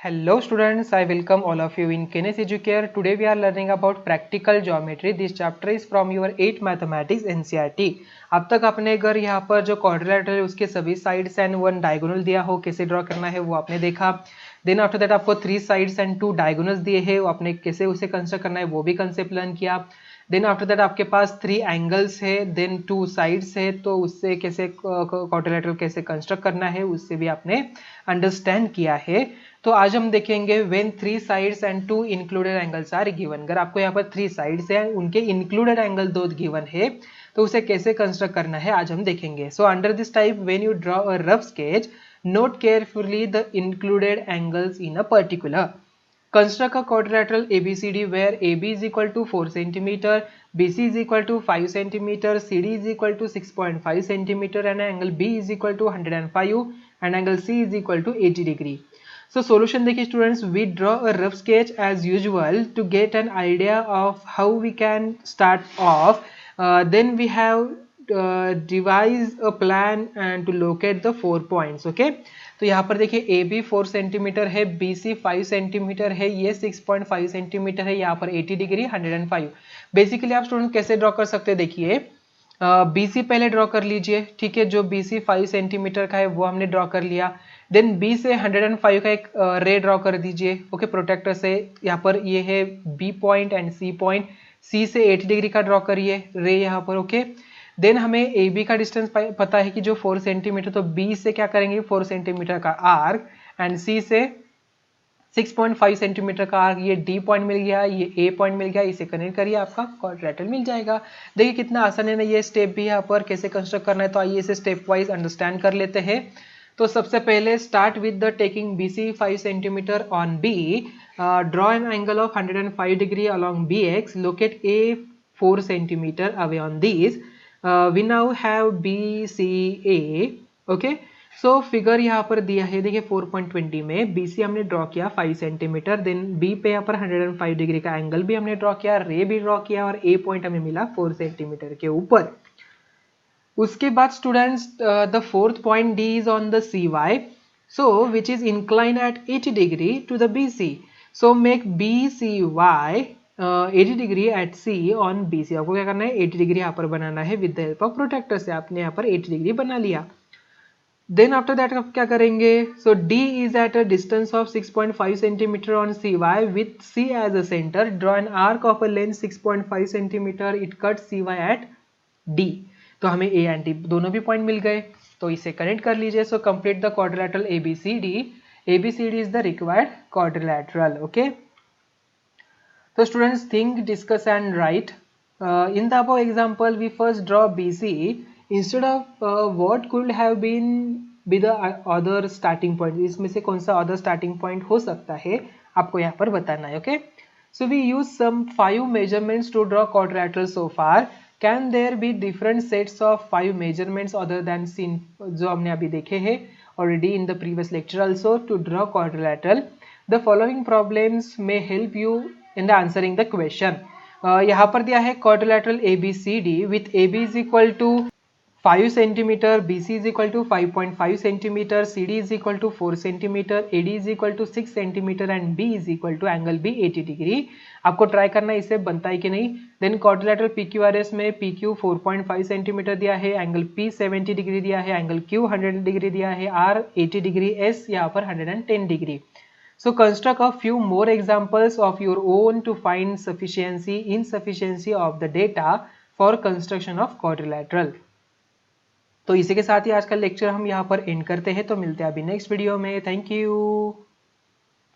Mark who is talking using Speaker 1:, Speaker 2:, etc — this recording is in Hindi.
Speaker 1: Hello students, I welcome all of you in Kenes Educare. Today we are learning about practical geometry. This chapter is from your 8 mathematics NCERT. अब तक आपने अगर यहाँ पर जो क्वाड्रिलेटरल है उसके सभी साइड्स एंड वन डायगोनल दिया हो, कैसे ड्रॉ करना है वो आपने देखा. देन आफ्टर दैट आपको 3 साइड्स एंड 2 डायगोनल्स दिए हैं, वो आपने कैसे उसे कंस्ट्रक्ट करना है वो भी कंसेप्ट लर्न किया. देन आफ्टर दैट आपके पास 3 एंगल्स है, देन 2 साइड्स है, तो उससे कैसे क्वाड्रिलेटरल कैसे कंस्ट्रक्ट करना है उससे भी आपने अंडरस्टैंड किया है. तो आज हम देखेंगे when 3 sides and 2 included angles are given. अगर आपको यहाँ पर 3 साइड्स है उनके इंक्लूडेड एंगल 2 गिवन है तो उसे कैसे कंस्ट्रक्ट करना है आज हम देखेंगे. So under this type when you draw a rough sketch, note carefully the included angles in a particular. Construct a quadrilateral ABCD where AB is equal to 4 cm, BC is equal to 5 cm, CD is equal to 6.5 cm and angle B is equal to 105 and angle C is equal to 80 degree. So solution देखिए students, we draw a rough sketch as usual to get an idea of how we can start off. Then we have devise a plan and to locate the 4 points. Okay, तो यहाँ पर देखिए AB 4 सेंटीमीटर है, BC 5 सेंटीमीटर है, ये 6.5 सेंटीमीटर है, यहाँ पर 80 डिग्री 105. बेसिकली आप स्टूडेंट कैसे ड्रॉ कर सकते हैं, देखिए BC पहले ड्रॉ कर लीजिए. ठीक है, जो BC 5 सेंटीमीटर का है वो हमने ड्रॉ कर लिया. देन B से 105 का एक रे ड्रॉ कर दीजिए. ओके, प्रोटेक्टर से यहाँ पर ये है B point and C point. C से 80 डिग्री का ड्रॉ करिए रे यहाँ पर. ओके, देन हमें AB का डिस्टेंस पता है कि जो 4 सेंटीमीटर, तो B से क्या करेंगे 4 सेंटीमीटर का आर्क एंड C से 6.5 सेंटीमीटर का आर्क. ये D पॉइंट मिल गया, ये A पॉइंट मिल गया, इसे कनेक्ट करिए, आपका क्वाड्रिलेटरल मिल जाएगा. देखिए कितना आसान है ना ये स्टेप भी यहाँ पर कैसे कंस्ट्रक्ट करना है. तो आइए इसे स्टेप वाइज अंडरस्टैंड कर लेते हैं. तो सबसे पहले start with the taking BC 5 centimetre on B, draw an angle of 105 degree along BX, locate A 4 centimetre away on this. We now have BCA. Okay, so figure यहाँ पर दिया है, देखिए 4.20 में BC हमने ड्रॉ किया 5 सेंटीमीटर. देन B पे यहाँ पर 105 डिग्री का एंगल भी हमने ड्रॉ किया, रे भी ड्रॉ किया और A पॉइंट हमें मिला 4 सेंटीमीटर के ऊपर. उसके बाद students the fourth point D is on the CY, so which is inclined at 80 degree to the BC. So make BCY 80 degree at C on BC. आपको क्या करना है 80 डिग्री यहाँ पर बनाना है with the help of protractor से. आपने यहाँ पर 80 डिग्री बना लिया. देन आफ्टर दैट आप क्या करेंगे, सो D is at a distance of 6.5 centimetre on CY with C as a center. Draw an arc of a length 6.5 centimetre. It cuts CY at D. तो हमें A एंड D दोनों भी पॉइंट मिल गए, तो इसे कनेक्ट कर लीजिए. So complete the quadrilateral ABCD. ABCD is the required quadrilateral. Okay. So students, think, discuss and write. In the above example, we first draw BC. Instead of what could have been be the other starting point, इसमें से कौन सा other starting point हो सकता है आपको यहाँ पर बताना है. Okay. So we use some 5 measurements to draw quadrilateral so far. Can there be different sets of 5 measurements other than seen जो हमने अभी देखे हैं already in the previous lecture also to draw quadrilateral? The following problems may help you in the answering the question. यहाँ पर दिया है quadrilateral ABCD with AB is equal to 5 centimetre, BC is equal to 5.5 centimetre, CD is equal to 4 centimetre, AD is equal to 6 centimetre and B is equal to angle B 80 degree. आपको ट्राई करना है इससे बनता है कि नहीं. देन क्वाड्रिलेटरल PQRS में PQ 4.5 सेंटीमीटर दिया है, एंगल P 70 डिग्री दिया है, एंगल Q 100 डिग्री दिया है, R 80 डिग्री, S यहाँ पर 110 degree. So construct a few more examples of your own to find sufficiency, insufficiency of the data for construction of quadrilateral. तो इसी के साथ ही आज का लेक्चर हम यहाँ पर एंड करते हैं. तो मिलते हैं अभी नेक्स्ट वीडियो में. Thank you.